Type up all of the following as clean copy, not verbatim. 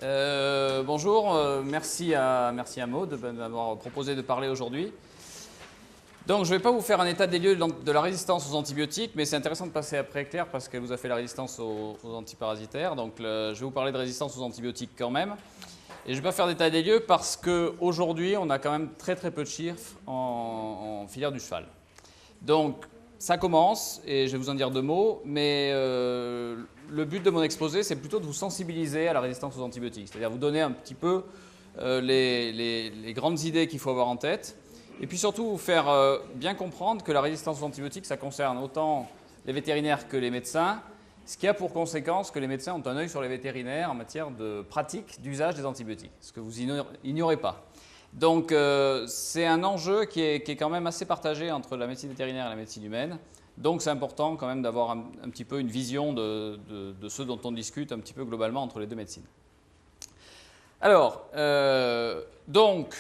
Bonjour, merci à Maud de m'avoir proposé de parler aujourd'hui. Donc je ne vais pas vous faire un état des lieux de la résistance aux antibiotiques, mais c'est intéressant de passer après Claire parce qu'elle vous a fait la résistance aux antiparasitaires. Donc je vais vous parler de résistance aux antibiotiques quand même. Et je ne vais pas faire d'état des lieux parce qu'aujourd'hui, on a quand même très peu de chiffres en filière du cheval. Donc ça commence, et je vais vous en dire deux mots, mais le but de mon exposé, c'est plutôt de vous sensibiliser à la résistance aux antibiotiques, c'est-à-dire vous donner un petit peu les grandes idées qu'il faut avoir en tête, et puis surtout vous faire bien comprendre que la résistance aux antibiotiques, ça concerne autant les vétérinaires que les médecins, ce qui a pour conséquence que les médecins ont un œil sur les vétérinaires en matière de pratique d'usage des antibiotiques, ce que vous ignorez pas. Donc c'est un enjeu qui est quand même assez partagé entre la médecine vétérinaire et la médecine humaine. Donc c'est important quand même d'avoir un petit peu une vision de ce dont on discute un petit peu globalement entre les deux médecines. Alors, donc,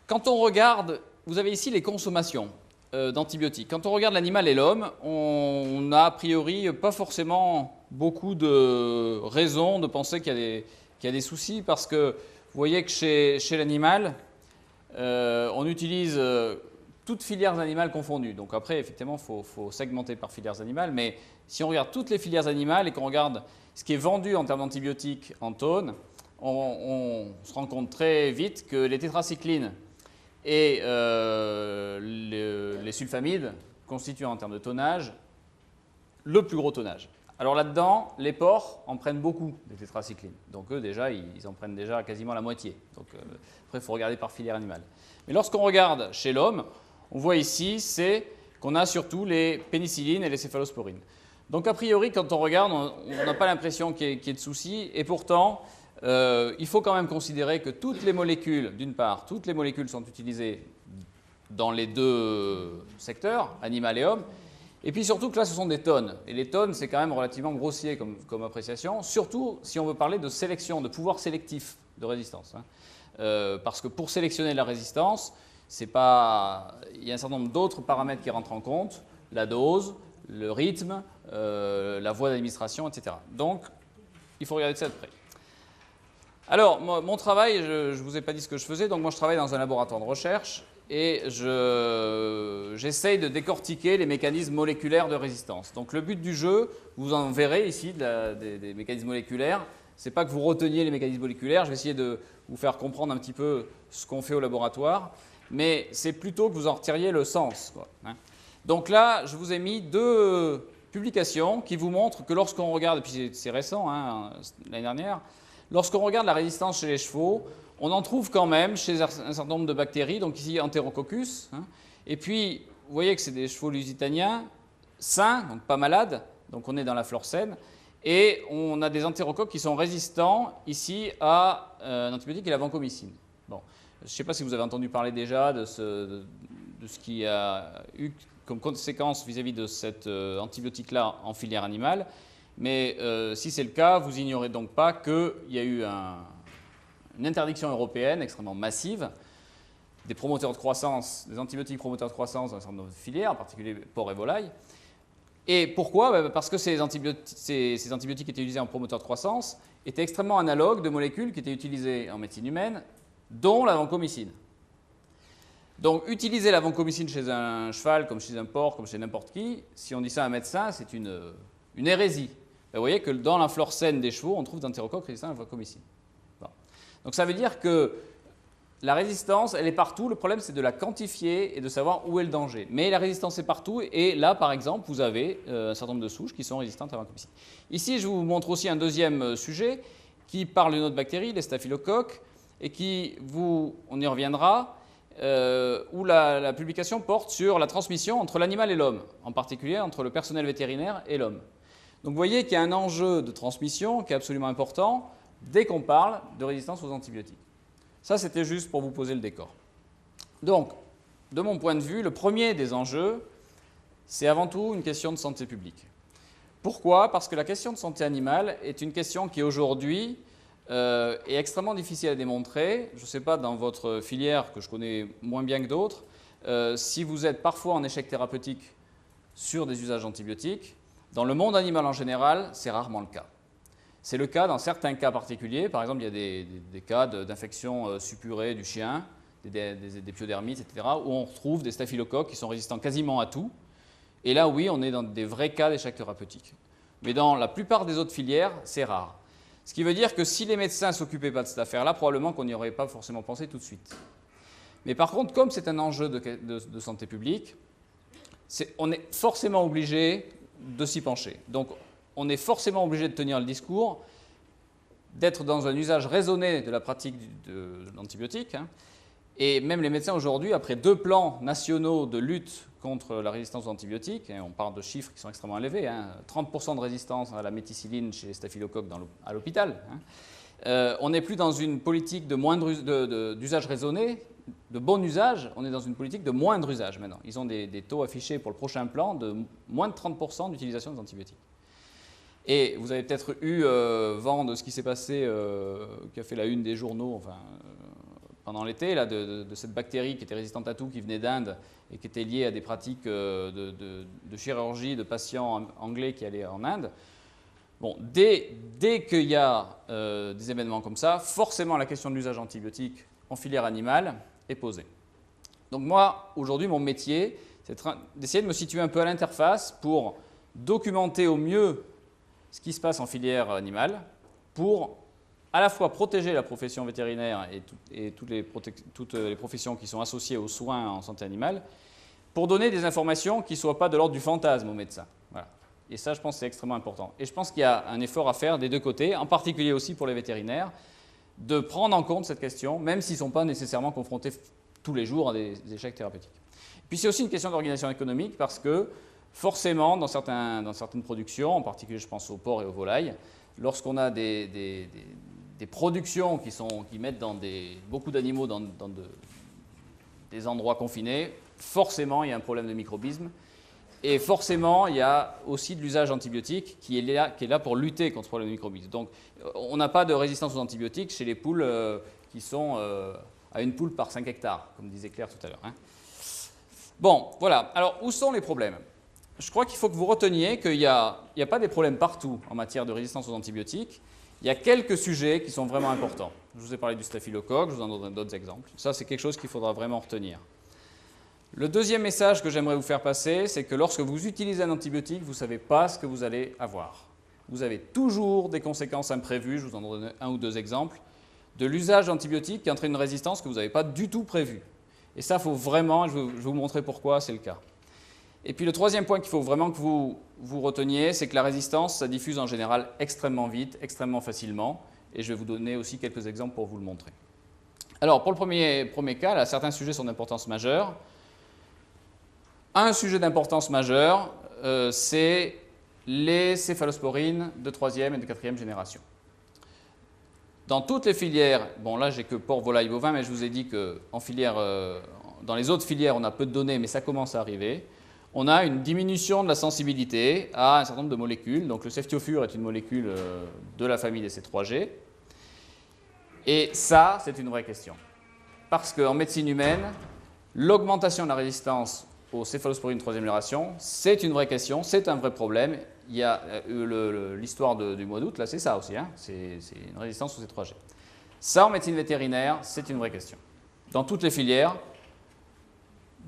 quand on regarde, vous avez ici les consommations d'antibiotiques. Quand on regarde l'animal et l'homme, on n'a a priori pas forcément beaucoup de raisons de penser qu'il y a des soucis parce que vous voyez que chez l'animal, on utilise toutes filières animales confondues. Donc après, effectivement, il faut segmenter par filières animales. Mais si on regarde toutes les filières animales et qu'on regarde ce qui est vendu en termes d'antibiotiques en tonnes, on se rend compte très vite que les tétracyclines et les sulfamides constituent en termes de tonnage le plus gros tonnage. Alors là-dedans, les porcs en prennent beaucoup des tétracyclines. Donc eux, déjà, ils en prennent déjà quasiment la moitié. Donc après, il faut regarder par filière animale. Mais lorsqu'on regarde chez l'homme, on voit ici, c'est qu'on a surtout les pénicillines et les céphalosporines. Donc a priori, quand on regarde, on n'a pas l'impression qu'il y ait de soucis. Et pourtant, il faut quand même considérer que toutes les molécules, d'une part, toutes les molécules sont utilisées dans les deux secteurs, animal et homme. Et puis surtout que là, ce sont des tonnes. Et les tonnes, c'est quand même relativement grossier comme appréciation, surtout si on veut parler de sélection, de pouvoir sélectif de résistance. Parce que pour sélectionner la résistance, il y a un certain nombre d'autres paramètres qui rentrent en compte, la dose, le rythme, la voie d'administration, etc. Donc, il faut regarder ça de près. Alors, mon travail, je ne vous ai pas dit ce que je faisais, donc moi je travaille dans un laboratoire de recherche et j'essaye de décortiquer les mécanismes moléculaires de résistance. Donc le but du jeu, vous en verrez ici des mécanismes moléculaires, ce n'est pas que vous reteniez les mécanismes moléculaires, je vais essayer de vous faire comprendre un petit peu ce qu'on fait au laboratoire, mais c'est plutôt que vous en retiriez le sens, quoi. Donc là, je vous ai mis deux publications qui vous montrent que lorsqu'on regarde, et puis c'est récent, l'année dernière, lorsqu'on regarde la résistance chez les chevaux, on en trouve quand même chez un certain nombre de bactéries, donc ici Enterococcus, et puis vous voyez que c'est des chevaux lusitaniens sains, donc pas malades, donc on est dans la flore saine, et on a des entérocoques qui sont résistants ici à un antibiotique et la vancomycine. Bon, je ne sais pas si vous avez entendu parler déjà de ce qui a eu comme conséquence vis-à-vis de cet antibiotique-là en filière animale, mais si c'est le cas, vous ignorez donc pas qu'il y a eu une interdiction européenne extrêmement massive des promoteurs de croissance, des antibiotiques promoteurs de croissance dans un certain nombre de filières, en particulier porc et volaille. Et pourquoi ? Parce que ces antibiotiques qui étaient utilisés en promoteur de croissance étaient extrêmement analogues de molécules qui étaient utilisées en médecine humaine, dont la vancomycine. Donc, utiliser la vancomycine chez un cheval, comme chez un porc, comme chez n'importe qui, si on dit ça à un médecin, c'est une hérésie. Vous voyez que dans la flore saine des chevaux, on trouve d'entérocoques résistants à la vancomycine. Bon. Donc, ça veut dire que la résistance, elle est partout. Le problème, c'est de la quantifier et de savoir où est le danger. Mais la résistance est partout. Et là, par exemple, vous avez un certain nombre de souches qui sont résistantes à la vancomycine. Ici, je vous montre aussi un deuxième sujet qui parle d'une autre bactérie, les staphylocoques, et qui, on y reviendra, où la publication porte sur la transmission entre l'animal et l'homme, en particulier entre le personnel vétérinaire et l'homme. Donc vous voyez qu'il y a un enjeu de transmission qui est absolument important dès qu'on parle de résistance aux antibiotiques. Ça, c'était juste pour vous poser le décor. Donc, de mon point de vue, le premier des enjeux, c'est avant tout une question de santé publique. Pourquoi ? Parce que la question de santé animale est une question qui aujourd'hui est extrêmement difficile à démontrer. Je ne sais pas, dans votre filière, que je connais moins bien que d'autres, si vous êtes parfois en échec thérapeutique sur des usages antibiotiques, dans le monde animal en général, c'est rarement le cas. C'est le cas dans certains cas particuliers. Par exemple, il y a des cas d'infection suppurée du chien, des pyodermites, etc., où on retrouve des staphylocoques qui sont résistants quasiment à tout. Et là, oui, on est dans des vrais cas d'échec thérapeutique. Mais dans la plupart des autres filières, c'est rare. Ce qui veut dire que si les médecins ne s'occupaient pas de cette affaire-là, probablement qu'on n'y aurait pas forcément pensé tout de suite. Mais par contre, comme c'est un enjeu de santé publique, on est forcément obligé de s'y pencher. Donc, on est forcément obligé de tenir le discours, d'être dans un usage raisonné de la pratique de l'antibiotique. Hein. Et même les médecins aujourd'hui, après 2 plans nationaux de lutte contre la résistance aux antibiotiques, et on parle de chiffres qui sont extrêmement élevés, hein, 30% de résistance à la méticilline chez les staphylocoques à l'hôpital, hein, on n'est plus dans une politique d'usage raisonné, de bon usage, on est dans une politique de moindre usage maintenant. Ils ont des taux affichés pour le prochain plan de moins de 30% d'utilisation des antibiotiques. Et vous avez peut-être eu vent de ce qui s'est passé, qui a fait la une des journaux pendant l'été, de cette bactérie qui était résistante à tout, qui venait d'Inde et qui était liée à des pratiques de chirurgie de patients anglais qui allaient en Inde. Bon, dès qu'il y a des événements comme ça, forcément la question de l'usage antibiotique en filière animale est posée. Donc moi, aujourd'hui, mon métier, c'est d'essayer de me situer un peu à l'interface pour documenter au mieux ce qui se passe en filière animale pour à la fois protéger la profession vétérinaire et toutes les professions qui sont associées aux soins en santé animale, pour donner des informations qui ne soient pas de l'ordre du fantasme aux médecins. Voilà. Et ça, je pense que c'est extrêmement important. Et je pense qu'il y a un effort à faire des deux côtés, en particulier aussi pour les vétérinaires, de prendre en compte cette question, même s'ils ne sont pas nécessairement confrontés tous les jours à des échecs thérapeutiques. Puis c'est aussi une question d'organisation économique, parce que forcément, dans certaines productions, en particulier je pense aux porcs et aux volailles, lorsqu'on a des productions qui mettent beaucoup d'animaux dans des endroits confinés, forcément il y a un problème de microbisme. Et forcément, il y a aussi de l'usage antibiotique qui est là pour lutter contre le problème de microbisme. Donc, on n'a pas de résistance aux antibiotiques chez les poules qui sont à une poule par 5 hectares, comme disait Claire tout à l'heure. Hein. Bon, voilà. Alors, où sont les problèmes ? Je crois qu'il faut que vous reteniez qu'il n'y a pas des problèmes partout en matière de résistance aux antibiotiques. Il y a quelques sujets qui sont vraiment importants. Je vous ai parlé du staphylocoque, je vous en donnerai d'autres exemples. Ça, c'est quelque chose qu'il faudra vraiment retenir. Le deuxième message que j'aimerais vous faire passer, c'est que lorsque vous utilisez un antibiotique, vous ne savez pas ce que vous allez avoir. Vous avez toujours des conséquences imprévues, je vous en donne 1 ou 2 exemples, de l'usage d'antibiotiques qui entraîne une résistance que vous n'avez pas du tout prévue. Et ça, il faut vraiment, je vais vous montrer pourquoi c'est le cas. Et puis le troisième point qu'il faut vraiment que vous reteniez, c'est que la résistance, ça diffuse en général extrêmement vite, extrêmement facilement. Et je vais vous donner aussi quelques exemples pour vous le montrer. Alors, pour le premier cas, là, certains sujets sont d'importance majeure. Un sujet d'importance majeure, c'est les céphalosporines de 3e et de 4e génération. Dans toutes les filières, bon là j'ai que porc, volaille, bovin, mais je vous ai dit que dans les autres filières on a peu de données, mais ça commence à arriver. On a une diminution de la sensibilité à un certain nombre de molécules. Donc le ceftiofur est une molécule de la famille des C3G. Et ça, c'est une vraie question. Parce qu'en médecine humaine, l'augmentation de la résistance aux céphalosporines de 3e génération, c'est une vraie question, c'est un vrai problème. Il y a l'histoire du mois d'août, là c'est ça aussi, hein, c'est une résistance aux C3G. Ça, en médecine vétérinaire, c'est une vraie question. Dans toutes les filières,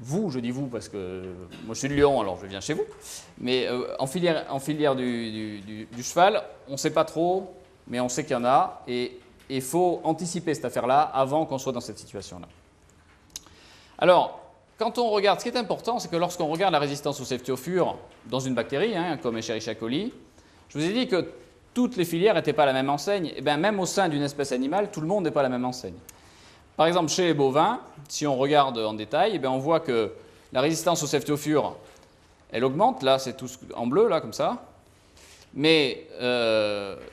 vous, je dis vous parce que moi je suis de Lyon, alors je viens chez vous, mais en filière du cheval, on ne sait pas trop, mais on sait qu'il y en a, et il faut anticiper cette affaire-là avant qu'on soit dans cette situation-là. Alors, quand on regarde, ce qui est important, c'est que lorsqu'on regarde la résistance au ceftiofur dans une bactérie, hein, comme Escherichia coli, je vous ai dit que toutes les filières n'étaient pas à la même enseigne. Et bien, même au sein d'une espèce animale, tout le monde n'est pas à la même enseigne. Par exemple, chez les bovins, si on regarde en détail, eh bien, on voit que la résistance au ceftiofur, elle augmente. Là, c'est tout en bleu, là, comme ça. Mais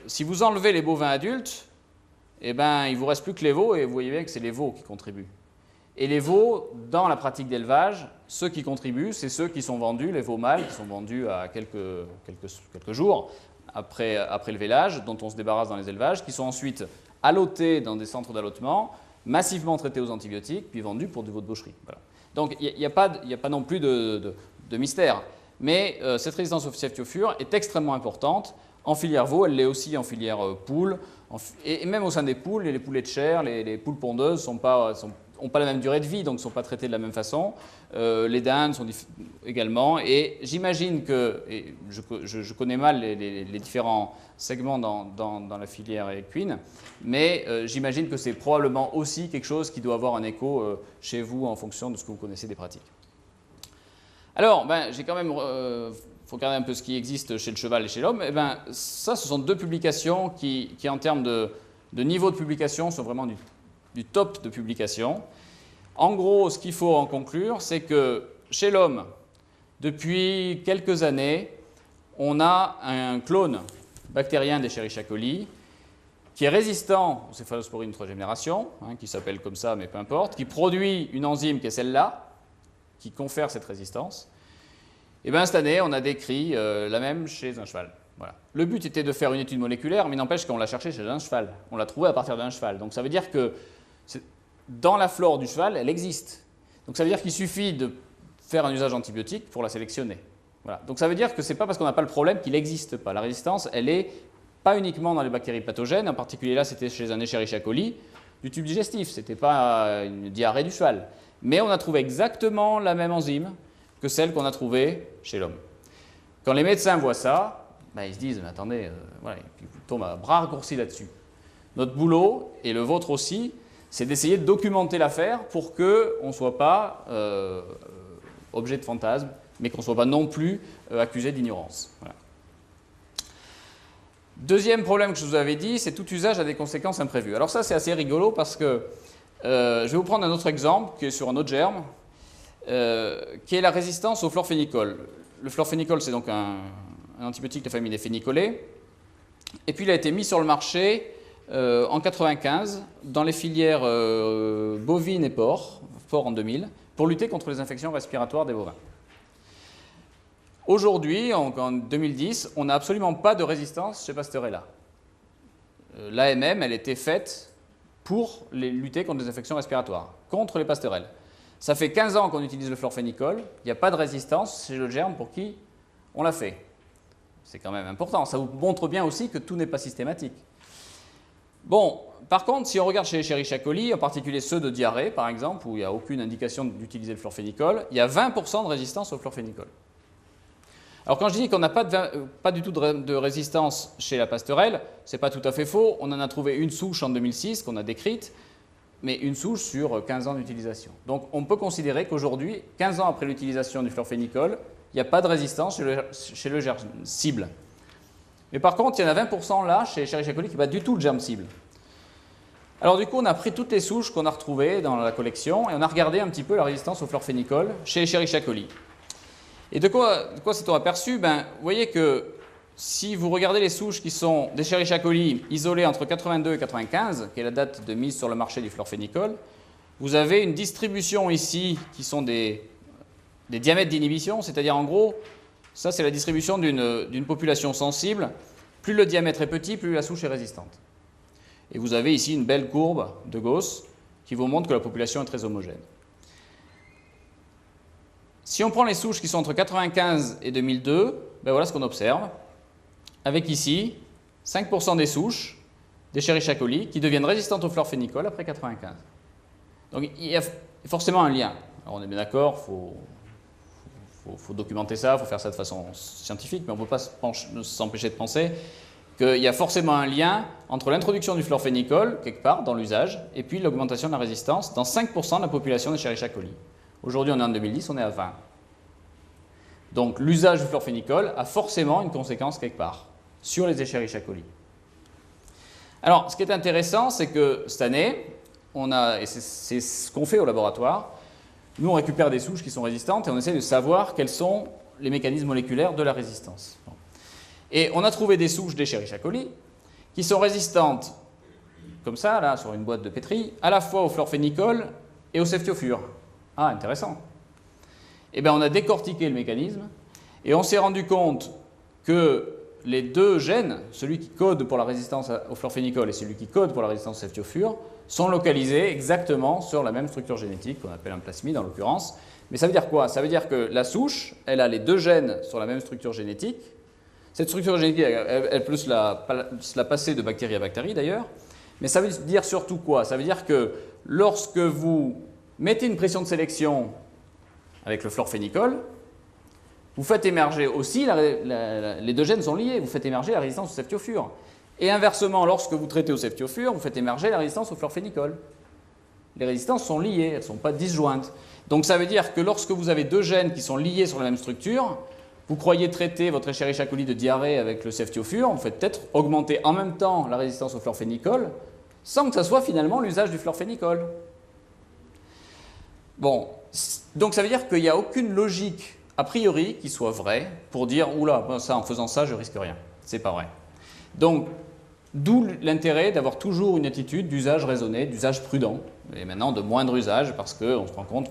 si vous enlevez les bovins adultes, eh ben, il ne vous reste plus que les veaux, et vous voyez bien que c'est les veaux qui contribuent. Et les veaux, dans la pratique d'élevage, ceux qui contribuent, c'est ceux qui sont vendus, les veaux mâles, qui sont vendus à quelques jours après le vélage, dont on se débarrasse dans les élevages, qui sont ensuite allotés dans des centres d'allottement, massivement traités aux antibiotiques, puis vendus pour du veau de boucherie. Voilà. Donc il n'y a pas non plus de mystère. Mais cette résistance au ceftiofur est extrêmement importante. en filière veau, elle l'est aussi en filière poule, et même au sein des poules, les poulets de chair, les poules pondeuses n'ont pas la même durée de vie, donc ne sont pas traitées de la même façon. Les dindes sont également, et j'imagine que, et je connais mal les différents segments dans la filière équine, mais j'imagine que c'est probablement aussi quelque chose qui doit avoir un écho chez vous en fonction de ce que vous connaissez des pratiques. Alors, j'ai quand même... faut regarder un peu ce qui existe chez le cheval et chez l'homme. Et ça, ce sont deux publications qui en termes de niveau de publication, sont vraiment du top de publication. En gros, ce qu'il faut en conclure, c'est que chez l'homme, depuis quelques années, on a un clone bactérien d'Escherichia coli qui est résistant aux céphalosporines 3e génération, qui s'appelle comme ça, mais peu importe, qui produit une enzyme qui est celle-là, qui confère cette résistance. Et bien cette année, on a décrit la même chez un cheval. Voilà. Le but était de faire une étude moléculaire, mais n'empêche qu'on l'a cherché chez un cheval. On l'a trouvé à partir d'un cheval. Donc ça veut dire que dans la flore du cheval, elle existe. Donc ça veut dire qu'il suffit de faire un usage antibiotique pour la sélectionner. Voilà. Donc ça veut dire que ce n'est pas parce qu'on n'a pas le problème qu'il n'existe pas. La résistance, elle n'est pas uniquement dans les bactéries pathogènes. En particulier là, c'était chez un Escherichia coli du tube digestif. Ce n'était pas une diarrhée du cheval. Mais on a trouvé exactement la même enzyme que celle qu'on a trouvée chez l'homme. Quand les médecins voient ça, ils se disent, mais attendez, voilà, ils tombent à bras raccourcis là-dessus. Notre boulot, et le vôtre aussi, c'est d'essayer de documenter l'affaire pour qu'on ne soit pas objet de fantasme, mais qu'on ne soit pas non plus accusé d'ignorance. Voilà. Deuxième problème que je vous avais dit, c'est tout usage a des conséquences imprévues. Alors ça, c'est assez rigolo parce que je vais vous prendre un autre exemple qui est sur un autre germe, qui est la résistance au chlorphénicol. Le chlorphénicol, c'est donc un antibiotique de la famille des phénicolées. Et puis, il a été mis sur le marché en 1995 dans les filières bovines et porcs en 2000, pour lutter contre les infections respiratoires des bovins. Aujourd'hui, en 2010, on n'a absolument pas de résistance chez Pasteurella. L'AMM, elle était faite pour lutter contre les infections respiratoires, contre les pasteurelles. Ça fait 15 ans qu'on utilise le chlorphénicol, il n'y a pas de résistance chez le germe pour qui on l'a fait. C'est quand même important, ça vous montre bien aussi que tout n'est pas systématique. Bon, par contre, si on regarde chez les Escherichia coli, en particulier ceux de diarrhée par exemple, où il n'y a aucune indication d'utiliser le chlorphénicol, il y a 20% de résistance au chlorphénicol. Alors quand je dis qu'on n'a pas du tout de résistance chez la pasteurelle, ce n'est pas tout à fait faux, on en a trouvé une souche en 2006 qu'on a décrite, mais une souche sur 15 ans d'utilisation. Donc on peut considérer qu'aujourd'hui, 15 ans après l'utilisation du chlorphénicol, il n'y a pas de résistance chez le germe cible. Mais par contre, il y en a 20% là, chez Escherichia coli, qui n'est pas du tout le germe cible. Alors du coup, on a pris toutes les souches qu'on a retrouvées dans la collection et on a regardé un petit peu la résistance au chlorphénicol chez Escherichia coli. Et de quoi s'est-on aperçu? Vous voyez que si vous regardez les souches qui sont d'Escherichia coli isolées entre 82 et 95, qui est la date de mise sur le marché du chlorphénicol, vous avez une distribution ici qui sont des diamètres d'inhibition, c'est-à-dire en gros, ça c'est la distribution d'une population sensible. Plus le diamètre est petit, plus la souche est résistante. Et vous avez ici une belle courbe de Gauss qui vous montre que la population est très homogène. Si on prend les souches qui sont entre 95 et 2002, voilà ce qu'on observe. Avec ici 5% des souches d'Escherichia coli qui deviennent résistantes au chlorphénicol après 95. Donc il y a forcément un lien. Alors on est bien d'accord, il faut documenter ça, il faut faire ça de façon scientifique, mais on ne peut pas s'empêcher de penser qu'il y a forcément un lien entre l'introduction du chlorphénicol, quelque part, dans l'usage, et puis l'augmentation de la résistance dans 5% de la population d'Escherichia coli. Aujourd'hui, on est en 2010, on est à 20. Donc l'usage du chlorphénicol a forcément une conséquence quelque part sur les Escherichia coli. Alors, ce qui est intéressant, c'est que cette année, et c'est ce qu'on fait au laboratoire, nous on récupère des souches qui sont résistantes et on essaie de savoir quels sont les mécanismes moléculaires de la résistance. Et on a trouvé des souches d'Escherichia coli qui sont résistantes, comme ça, là, sur une boîte de pétri, à la fois au chlorphénicol et au ceftiofur. Ah, intéressant. Eh bien, on a décortiqué le mécanisme et on s'est rendu compte que les deux gènes, celui qui code pour la résistance au chlorphénicol et celui qui code pour la résistance au ceftiofur, sont localisés exactement sur la même structure génétique, qu'on appelle un plasmide en l'occurrence. Mais ça veut dire quoi? Ça veut dire que la souche, elle a les deux gènes sur la même structure génétique, Cette structure génétique, elle peut se la passer de bactérie à bactérie d'ailleurs. Mais ça veut dire surtout quoi? Ça veut dire que lorsque vous mettez une pression de sélection avec le florphénicol, vous faites émerger aussi, les deux gènes sont liés, vous faites émerger la résistance au ceftiofur. Et inversement, lorsque vous traitez au ceftiofur, vous faites émerger la résistance au florphénicol. Les résistances sont liées, elles ne sont pas disjointes. Donc ça veut dire que lorsque vous avez deux gènes qui sont liés sur la même structure, vous croyez traiter votre Escherichia coli de diarrhée avec le ceftiofur, vous faites peut-être augmenter en même temps la résistance au florphénicol, sans que ça soit finalement l'usage du florphénicol. Bon, donc ça veut dire qu'il n'y a aucune logique a priori qui soit vraie pour dire « Oula, ça, en faisant ça, je risque rien ». C'est pas vrai. Donc, d'où l'intérêt d'avoir toujours une attitude d'usage raisonné, d'usage prudent, et maintenant de moindre usage, parce qu'on se rend compte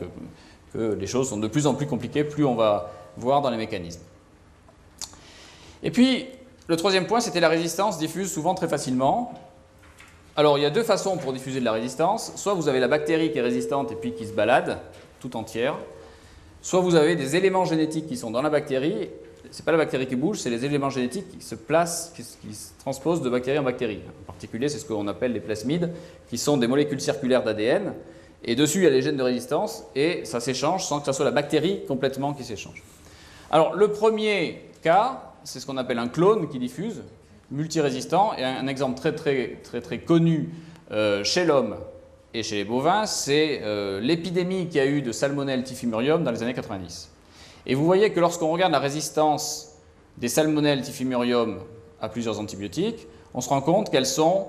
que les choses sont de plus en plus compliquées, plus on va voir dans les mécanismes. Et puis, le troisième point, c'était la résistance diffuse souvent très facilement. Alors, il y a deux façons pour diffuser de la résistance. Soit vous avez la bactérie qui est résistante et puis qui se balade tout entière. Soit vous avez des éléments génétiques qui sont dans la bactérie. Ce n'est pas la bactérie qui bouge, c'est les éléments génétiques qui se placent, qui se transposent de bactérie en bactérie. En particulier, c'est ce qu'on appelle les plasmides, qui sont des molécules circulaires d'ADN. Et dessus, il y a les gènes de résistance et ça s'échange sans que ce soit la bactérie complètement qui s'échange. Alors, le premier cas, c'est ce qu'on appelle un clone qui diffuse, multirésistant. Et un exemple très connu chez l'homme et chez les bovins, c'est l'épidémie qu'il y a eu de Salmonelle typhimurium dans les années 90. Et vous voyez que lorsqu'on regarde la résistance des Salmonelle typhimurium à plusieurs antibiotiques, on se rend compte qu'elles sont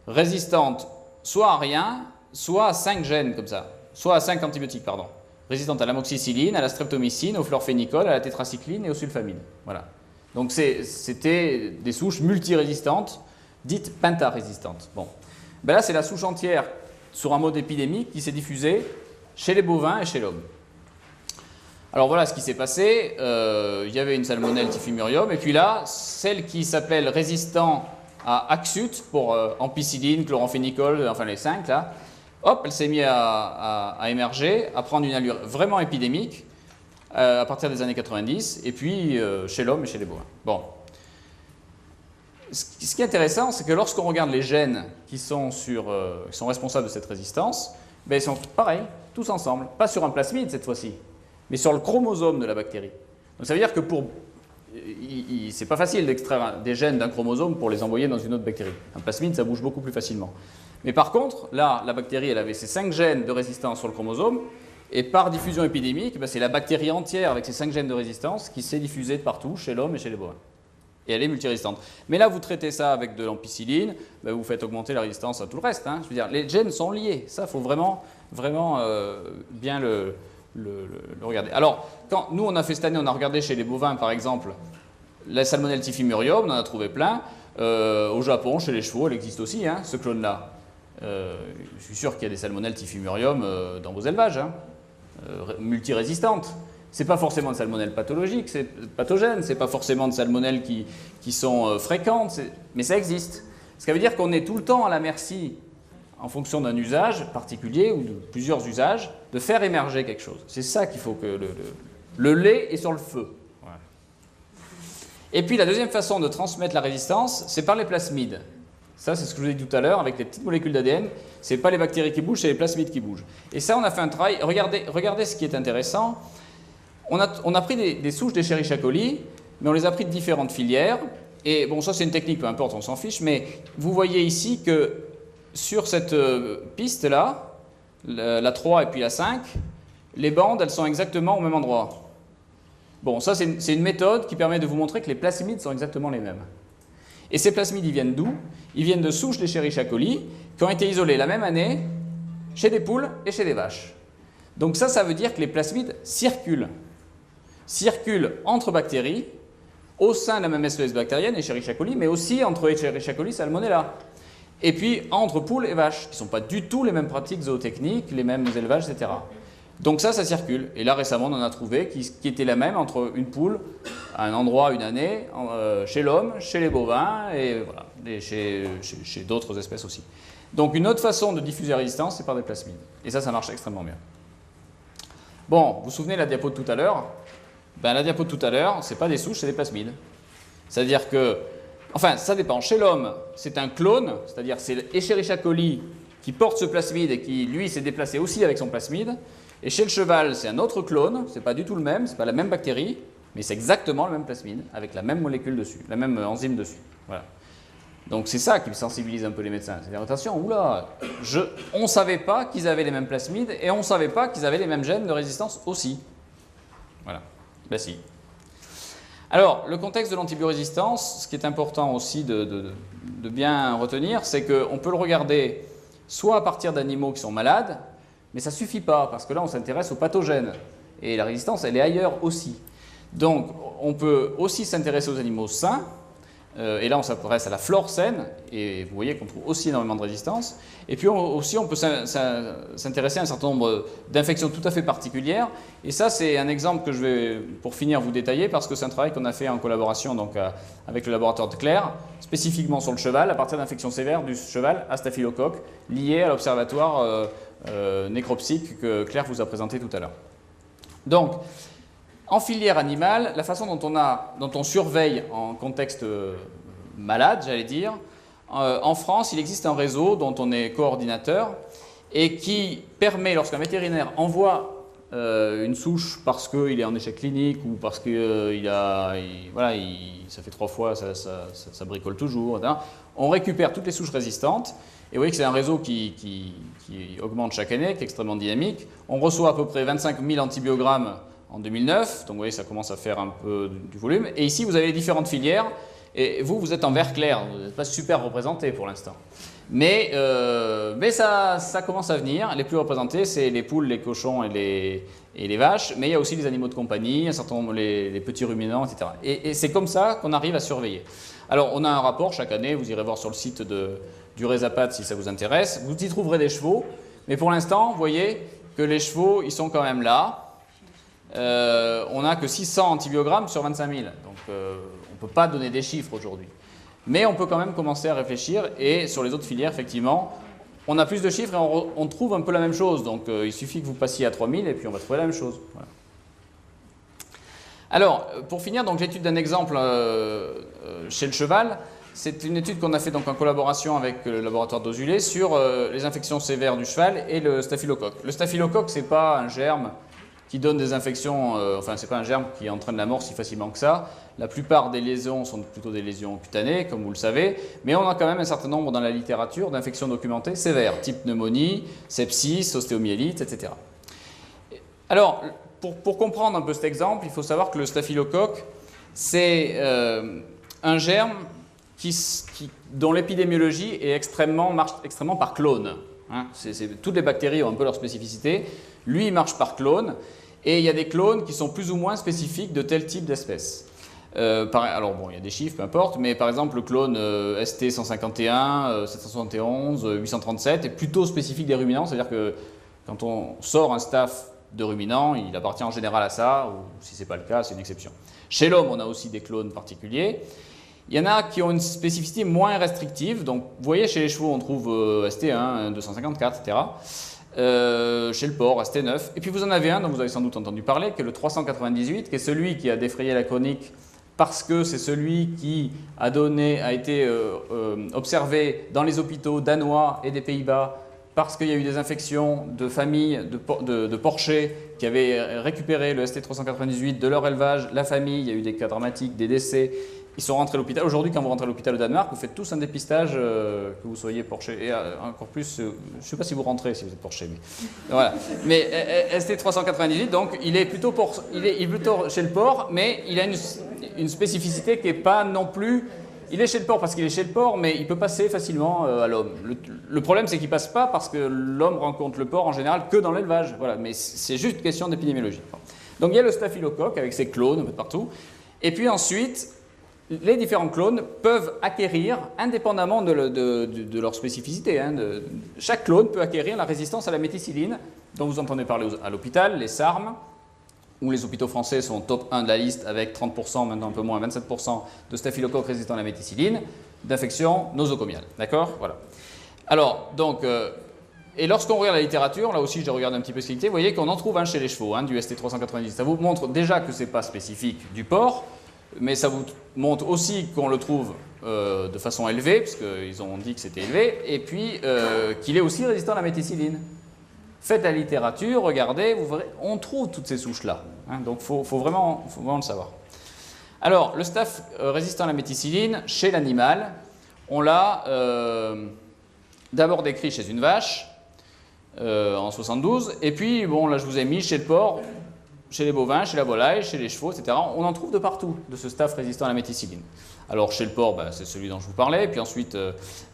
résistantes soit à rien, soit à 5 gènes comme ça, soit à 5 antibiotiques, pardon. Résistantes à l'amoxicilline, à la streptomycine, au florphénicol, à la tétracycline et au sulfamide. Voilà. Donc c'était des souches multirésistantes, dites pentarésistantes. Bon. Ben là, c'est la souche entière sur un mode épidémique qui s'est diffusée chez les bovins et chez l'homme. Alors voilà ce qui s'est passé. Il y avait une Salmonelle typhimurium, et puis là, celle qui s'appelle résistant à Axut pour ampicilline, chloramphénicol, enfin les 5 là, hop, elle s'est mise à émerger, à prendre une allure vraiment épidémique à partir des années 90, et puis chez l'homme et chez les bovins. Bon. Ce qui est intéressant, c'est que lorsqu'on regarde les gènes qui sont responsables de cette résistance, ben, ils sont pareils, tous ensemble. Pas sur un plasmide cette fois-ci, mais sur le chromosome de la bactérie. Donc ça veut dire que c'est pas facile d'extraire des gènes d'un chromosome pour les envoyer dans une autre bactérie. Un plasmide, ça bouge beaucoup plus facilement. Mais par contre, là, la bactérie, elle avait ses 5 gènes de résistance sur le chromosome, et par diffusion épidémique, ben, c'est la bactérie entière avec ses 5 gènes de résistance qui s'est diffusée de partout, chez l'homme et chez les bovins. Et elle est multirésistante. Mais là, vous traitez ça avec de l'ampicilline, ben, vous faites augmenter la résistance à tout le reste. Hein. Je veux dire, les gènes sont liés. Ça, il faut vraiment bien le regarder. Alors, quand nous, on a fait cette année, on a regardé chez les bovins, par exemple, la Salmonelle typhimurium, on en a trouvé plein. Au Japon, chez les chevaux, elle existe aussi, hein, ce clone-là. Je suis sûr qu'il y a des Salmonelle typhimurium dans vos élevages, hein, multirésistantes. Ce n'est pas forcément de salmonelles pathologiques, c'est pathogènes, ce n'est pas forcément de salmonelles qui sont fréquentes, mais ça existe. Ce qui veut dire qu'on est tout le temps à la merci, en fonction d'un usage particulier ou de plusieurs usages, de faire émerger quelque chose. C'est ça qu'il faut que le lait est sur le feu. Ouais. Et puis la deuxième façon de transmettre la résistance, c'est par les plasmides. Ça, c'est ce que je vous ai dit tout à l'heure, avec les petites molécules d'ADN. Ce n'est pas les bactéries qui bougent, c'est les plasmides qui bougent. Et ça, on a fait un travail. Regardez ce qui est intéressant. On a pris des souches d'Escherichia coli, mais on les a pris de différentes filières. Et bon, ça, c'est une technique, peu importe, on s'en fiche. Mais vous voyez ici que sur cette piste-là, la 3 et puis la 5, les bandes, elles sont exactement au même endroit. Bon, ça, c'est une méthode qui permet de vous montrer que les plasmides sont exactement les mêmes. Et ces plasmides, ils viennent d'où? Ils viennent de souches d'Escherichia coli qui ont été isolées la même année chez des poules et chez des vaches. Donc ça veut dire que les plasmides circulent entre bactéries au sein de la même espèce bactérienne, Escherichia coli, mais aussi entre Escherichia coli et Salmonella. Et puis entre poules et vaches, qui ne sont pas du tout les mêmes pratiques zootechniques, les mêmes élevages, etc. Donc ça circule. Et là, récemment, on en a trouvé qui était la même entre une poule, à un endroit, une année, chez l'homme, chez les bovins, et voilà, et chez d'autres espèces aussi. Donc une autre façon de diffuser la résistance, c'est par des plasmides. Et ça marche extrêmement bien. Bon, vous vous souvenez de la diapo de tout à l'heure? Ben, la diapo de tout à l'heure, ce n'est pas des souches, c'est des plasmides. C'est-à-dire que, enfin, ça dépend. Chez l'homme, c'est un clone, c'est-à-dire c'est Escherichia coli qui porte ce plasmide et qui, lui, s'est déplacé aussi avec son plasmide. Et chez le cheval, c'est un autre clone, c'est pas du tout le même, c'est pas la même bactérie, mais c'est exactement le même plasmide, avec la même molécule dessus, la même enzyme dessus. Voilà. Donc c'est ça qui sensibilise un peu les médecins. C'est-à-dire, attention, oula, on ne savait pas qu'ils avaient les mêmes plasmides et on ne savait pas qu'ils avaient les mêmes gènes de résistance aussi. Voilà. Ben si. Alors, le contexte de l'antibiorésistance, ce qui est important aussi de bien retenir, c'est qu'on peut le regarder soit à partir d'animaux qui sont malades, mais ça ne suffit pas, parce que là, on s'intéresse aux pathogènes. Et la résistance, elle est ailleurs aussi. Donc, on peut aussi s'intéresser aux animaux sains, et là, on s'intéresse à la flore saine, et vous voyez qu'on trouve aussi énormément de résistance. Et puis aussi, on peut s'intéresser à un certain nombre d'infections tout à fait particulières. Et ça, c'est un exemple que je vais, pour finir, vous détailler, parce que c'est un travail qu'on a fait en collaboration donc, avec le laboratoire de Claire, spécifiquement sur le cheval, à partir d'infections sévères du cheval à staphylocoque, liées à l'observatoire nécropsique que Claire vous a présenté tout à l'heure. Donc, en filière animale, la façon dont on surveille en contexte malade, j'allais dire, en France, il existe un réseau dont on est coordinateur et qui permet, lorsqu'un vétérinaire envoie une souche parce qu'il est en échec clinique ou parce que ça fait 3 fois, ça bricole toujours, etc. On récupère toutes les souches résistantes. Et vous voyez que c'est un réseau qui augmente chaque année, qui est extrêmement dynamique. On reçoit à peu près 25 000 antibiogrammes en 2009, donc vous voyez, ça commence à faire un peu du volume. Et ici, vous avez les différentes filières, et vous êtes en vert clair, vous n'êtes pas super représenté pour l'instant. Mais ça commence à venir. Les plus représentés, c'est les poules, les cochons et les vaches, mais il y a aussi les animaux de compagnie, un certain nombre, les petits ruminants, etc. Et c'est comme ça qu'on arrive à surveiller. Alors, on a un rapport chaque année, vous irez voir sur le site du Résapat si ça vous intéresse. Vous y trouverez des chevaux, mais pour l'instant, vous voyez que les chevaux, ils sont quand même là. On n'a que 600 antibiogrammes sur 25 000, donc on ne peut pas donner des chiffres aujourd'hui. Mais on peut quand même commencer à réfléchir, et sur les autres filières, effectivement, on a plus de chiffres et on trouve un peu la même chose. Donc il suffit que vous passiez à 3000 et puis on va trouver la même chose. Voilà. Alors, pour finir, donc l'étude d'un exemple chez le cheval, c'est une étude qu'on a fait donc en collaboration avec le laboratoire d'Ozulé sur les infections sévères du cheval et le staphylocoque. Le staphylocoque, ce n'est pas un germe qui donne des infections, enfin, ce n'est pas un germe qui entraîne la mort si facilement que ça. La plupart des lésions sont plutôt des lésions cutanées, comme vous le savez, mais on a quand même un certain nombre dans la littérature d'infections documentées sévères, type pneumonie, sepsis, ostéomyélite, etc. Alors, pour comprendre un peu cet exemple, il faut savoir que le staphylocoque, c'est un germe dont l'épidémiologie marche extrêmement par clone. Hein. Toutes les bactéries ont un peu leur spécificité. Lui, il marche par clone. Et il y a des clones qui sont plus ou moins spécifiques de tel type d'espèce. Alors bon, il y a des chiffres, peu importe, mais par exemple le clone ST151, 771, 837 est plutôt spécifique des ruminants, c'est-à-dire que quand on sort un staph de ruminants, il appartient en général à ça, ou si ce n'est pas le cas, c'est une exception. Chez l'homme, on a aussi des clones particuliers. Il y en a qui ont une spécificité moins restrictive, donc vous voyez chez les chevaux on trouve ST1, 254, etc. Chez le porc, ST9. Et puis vous en avez un dont vous avez sans doute entendu parler, qui est le 398, qui est celui qui a défrayé la chronique parce que c'est celui qui a été observé dans les hôpitaux danois et des Pays-Bas parce qu'il y a eu des infections de familles de porchers qui avaient récupéré le ST398 de leur élevage, la famille, il y a eu des cas dramatiques, des décès. Ils sont rentrés à l'hôpital. Aujourd'hui, quand vous rentrez à l'hôpital au Danemark, vous faites tous un dépistage que vous soyez porché. Et encore plus, je ne sais pas si vous rentrez si vous êtes porché. Mais, voilà. Mais ST398, donc, il est plutôt chez le porc, mais il a une spécificité qui n'est pas non plus... Il est chez le porc parce qu'il est chez le porc, mais il peut passer facilement à l'homme. Le problème, c'est qu'il ne passe pas parce que l'homme rencontre le porc en général que dans l'élevage. Voilà. Mais c'est juste une question d'épidémiologie. Donc, il y a le staphylocoque avec ses clones un peu partout. Et puis ensuite... Les différents clones peuvent acquérir, indépendamment de leur spécificité, chaque clone peut acquérir la résistance à la méticilline, dont vous entendez parler à l'hôpital, les SARM, où les hôpitaux français sont top 1 de la liste avec 30%, maintenant un peu moins, 27% de staphylocoques résistants à la méticilline, d'infections nosocomiales. D'accord ? Voilà. Alors, donc, et lorsqu'on regarde la littérature, là aussi j'ai regardé un petit peu ce qu'il était, vous voyez qu'on en trouve un chez les chevaux, du ST390. Ça vous montre déjà que ce n'est pas spécifique du porc. mais ça vous montre aussi qu'on le trouve de façon élevée, parce qu'ils ont dit que c'était élevé, et puis qu'il est aussi résistant à la méticilline. Faites la littérature, regardez, vous verrez, on trouve toutes ces souches-là. Hein, donc il faut vraiment le savoir. Alors, le staph résistant à la méticilline, chez l'animal, on l'a d'abord décrit chez une vache, en 72, et puis, bon, là je vous ai mis chez le porc, chez les bovins, chez la volaille, chez les chevaux, etc. On en trouve de partout, de ce staph résistant à la méticilline. Alors chez le porc, ben, c'est celui dont je vous parlais, puis ensuite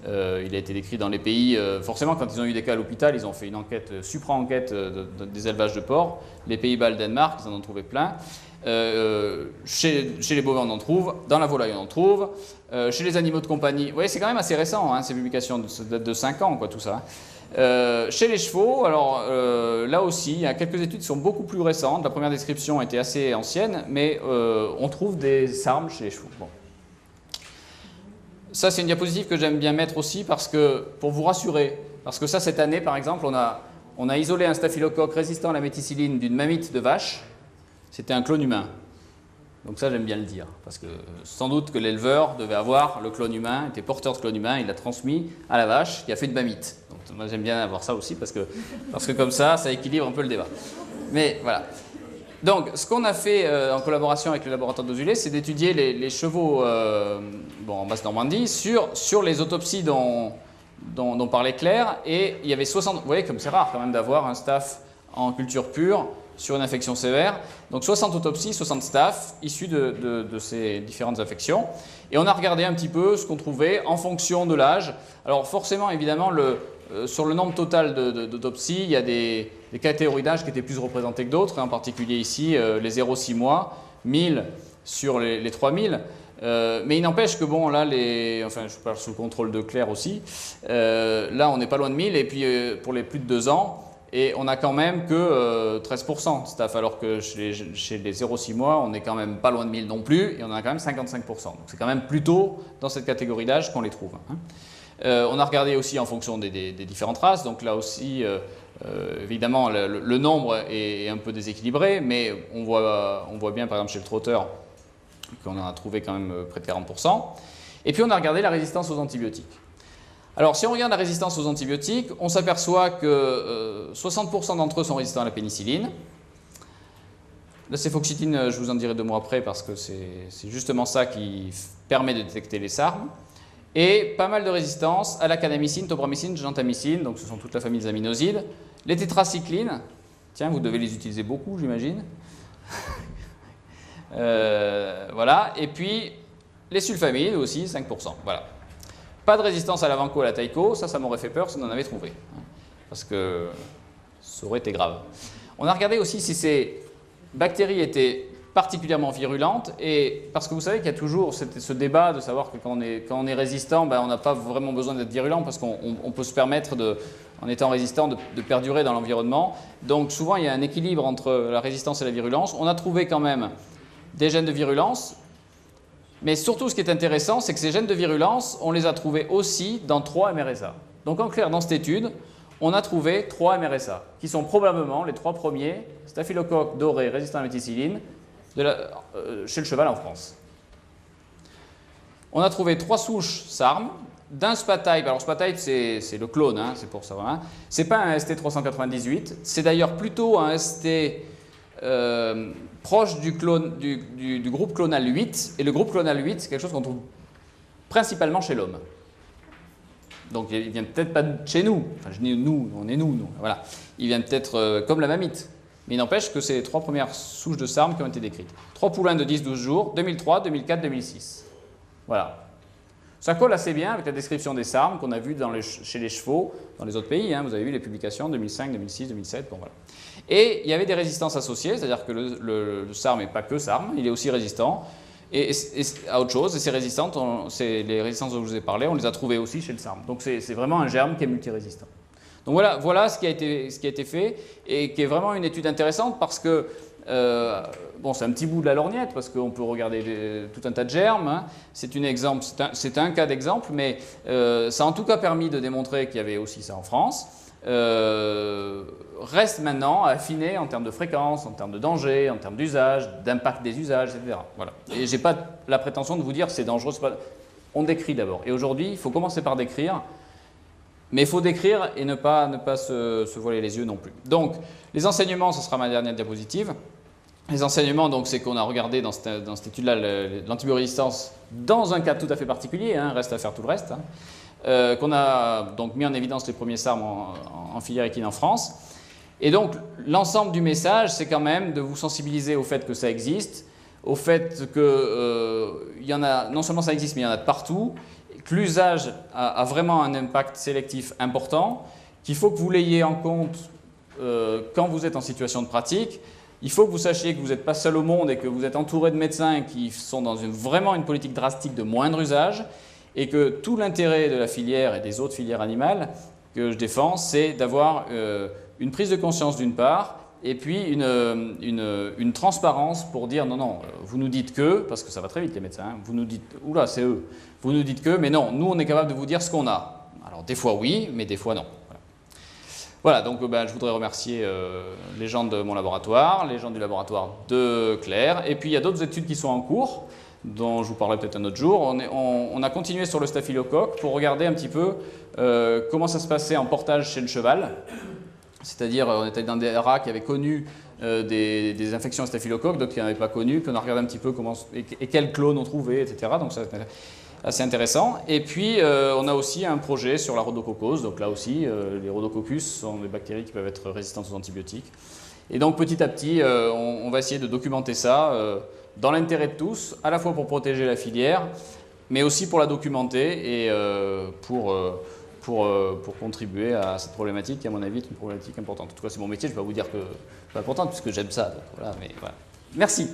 il a été décrit dans les pays, forcément quand ils ont eu des cas à l'hôpital, ils ont fait une enquête, supra-enquête des élevages de porcs, les Pays-Bas, le Danemark, ils en ont trouvé plein. Chez les bovins on en trouve, dans la volaille on en trouve, chez les animaux de compagnie, vous voyez c'est quand même assez récent, hein, ces publications, ça date de 5 ans quoi, tout ça. Chez les chevaux, alors là aussi, il y a quelques études qui sont beaucoup plus récentes, la première description était assez ancienne, mais on trouve des sarmes chez les chevaux. Bon. Ça c'est une diapositive que j'aime bien mettre aussi parce que, pour vous rassurer, parce que ça cette année par exemple, on a isolé un staphylocoque résistant à la méticilline d'une mamite de vache. C'était un clone humain. Donc ça, j'aime bien le dire, parce que sans doute que l'éleveur devait avoir le clone humain, était porteur de clone humain, il l'a transmis à la vache qui a fait une mamite. Donc moi, j'aime bien avoir ça aussi, parce que comme ça équilibre un peu le débat. Mais voilà. Donc, ce qu'on a fait en collaboration avec le laboratoire d'Ozulé, c'est d'étudier les chevaux en Basse-Normandie sur les autopsies dont parlait Claire, et il y avait 60... Vous voyez comme c'est rare quand même d'avoir un staph en culture pure sur une infection sévère. Donc 60 autopsies, 60 staphs issus de ces différentes infections. Et on a regardé un petit peu ce qu'on trouvait en fonction de l'âge. Alors forcément, évidemment, sur le nombre total d'autopsies, il y a des catégories d'âge qui étaient plus représentées que d'autres, en particulier ici les 0-6 mois, 1000 sur les 3000. Mais il n'empêche que bon, là, enfin je parle sous le contrôle de Claire aussi, là on n'est pas loin de 1000, et puis pour les plus de 2 ans, et on n'a quand même que 13% de staph, alors que chez les 0-6 mois, on n'est quand même pas loin de 1000 non plus, et on en a quand même 55%. Donc c'est quand même plutôt dans cette catégorie d'âge qu'on les trouve. Hein. On a regardé aussi en fonction des différentes races, donc là aussi, évidemment, le nombre est un peu déséquilibré, mais on voit bien par exemple chez le trotteur qu'on en a trouvé quand même près de 40%. Et puis on a regardé la résistance aux antibiotiques. Alors, si on regarde la résistance aux antibiotiques, on s'aperçoit que 60% d'entre eux sont résistants à la pénicilline. La céfoxytine, je vous en dirai 2 mois après parce que c'est justement ça qui permet de détecter les sarmes. Et pas mal de résistance à la kanamycine, tobramycine, gentamicine, donc ce sont toute la famille des aminosides. Les tétracyclines, tiens, vous devez les utiliser beaucoup, j'imagine. Voilà, et puis les sulfamides aussi, 5%. Voilà. Pas de résistance à la vanco et à la taïko, ça m'aurait fait peur si on en avait trouvé, hein, parce que ça aurait été grave. On a regardé aussi si ces bactéries étaient particulièrement virulentes, et parce que vous savez qu'il y a toujours ce débat de savoir que quand on est résistant, ben, on n'a pas vraiment besoin d'être virulent, parce qu'on peut se permettre, en étant résistant, de perdurer dans l'environnement. Donc souvent il y a un équilibre entre la résistance et la virulence. On a trouvé quand même des gènes de virulence. Mais surtout, ce qui est intéressant, c'est que ces gènes de virulence, on les a trouvés aussi dans 3 MRSA. Donc en clair, dans cette étude, on a trouvé 3 MRSA, qui sont probablement les 3 premiers staphylocoques dorés résistants à la méticilline chez le cheval en France. On a trouvé 3 souches SARM, d'un SPA-type. Alors SPA-type, c'est le clone, hein, c'est pour ça. Hein. Ce n'est pas un ST398, c'est d'ailleurs plutôt un ST... proche du groupe clonal 8, et le groupe clonal 8, c'est quelque chose qu'on trouve principalement chez l'homme. Donc il vient peut-être pas de chez nous, enfin je dis nous, on est nous, voilà. Il vient peut-être comme la mamite, mais il n'empêche que c'est les 3 premières souches de SARM qui ont été décrites. 3 poulains de 10-12 jours, 2003, 2004, 2006. Voilà. Ça colle assez bien avec la description des SARM qu'on a vu chez les chevaux, dans les autres pays, hein, vous avez vu les publications 2005, 2006, 2007, bon voilà. Et il y avait des résistances associées, c'est-à-dire que le SARM n'est pas que SARM, il est aussi résistant à autre chose, et ces résistances, les résistances dont je vous ai parlé, on les a trouvées aussi chez le SARM. Donc c'est vraiment un germe qui est multirésistant. Donc voilà ce qui a été fait, et qui est vraiment une étude intéressante parce que, bon, c'est un petit bout de la lorgnette, parce qu'on peut regarder tout un tas de germes, hein. C'est un cas d'exemple, mais ça a en tout cas permis de démontrer qu'il y avait aussi ça en France. reste maintenant à affiner en termes de fréquence, en termes de danger, en termes d'usage, d'impact des usages, etc. Voilà. Et je n'ai pas la prétention de vous dire c'est dangereux, pas... On décrit d'abord. Et aujourd'hui, il faut commencer par décrire, mais il faut décrire et ne pas se voiler les yeux non plus. Donc, les enseignements, ce sera ma dernière diapositive. Les enseignements, donc, c'est qu'on a regardé dans cette étude-là l'antibiorésistance dans un cas tout à fait particulier, hein, reste à faire tout le reste, hein, qu'on a donc mis en évidence les premiers SARM en filière équine en France. Et donc, l'ensemble du message, c'est quand même de vous sensibiliser au fait que ça existe, au fait que il y en a, non seulement ça existe, mais il y en a de partout, que l'usage a vraiment un impact sélectif important, qu'il faut que vous l'ayez en compte quand vous êtes en situation de pratique. Il faut que vous sachiez que vous n'êtes pas seul au monde et que vous êtes entouré de médecins qui sont dans vraiment une politique drastique de moindre usage et que tout l'intérêt de la filière et des autres filières animales que je défends, c'est d'avoir une prise de conscience d'une part et puis une transparence pour dire non, vous nous dites que, parce que ça va très vite les médecins, hein, vous nous dites, oula c'est eux, vous nous dites que, mais non, nous on est capable de vous dire ce qu'on a. Alors des fois oui, mais des fois non. Voilà, donc je voudrais remercier les gens de mon laboratoire, les gens du laboratoire de Claire, et puis il y a d'autres études qui sont en cours, dont je vous parlerai peut-être un autre jour. On a continué sur le staphylocoque pour regarder un petit peu comment ça se passait en portage chez le cheval, c'est-à-dire on était dans des rats qui avaient connu des infections à staphylocoque, d'autres qui n'en avaient pas connu, puis on a regardé un petit peu comment, et quels clones on trouvait, etc. Donc ça, assez intéressant. Et puis, on a aussi un projet sur la rhodococose. Donc là aussi, les rhodococcus sont des bactéries qui peuvent être résistantes aux antibiotiques. Et donc, petit à petit, on va essayer de documenter ça dans l'intérêt de tous, à la fois pour protéger la filière, mais aussi pour la documenter et pour contribuer à cette problématique qui, à mon avis, est une problématique importante. En tout cas, c'est mon métier. Je ne vais pas vous dire que c'est pas important, puisque j'aime ça. Donc, voilà, mais voilà. Merci.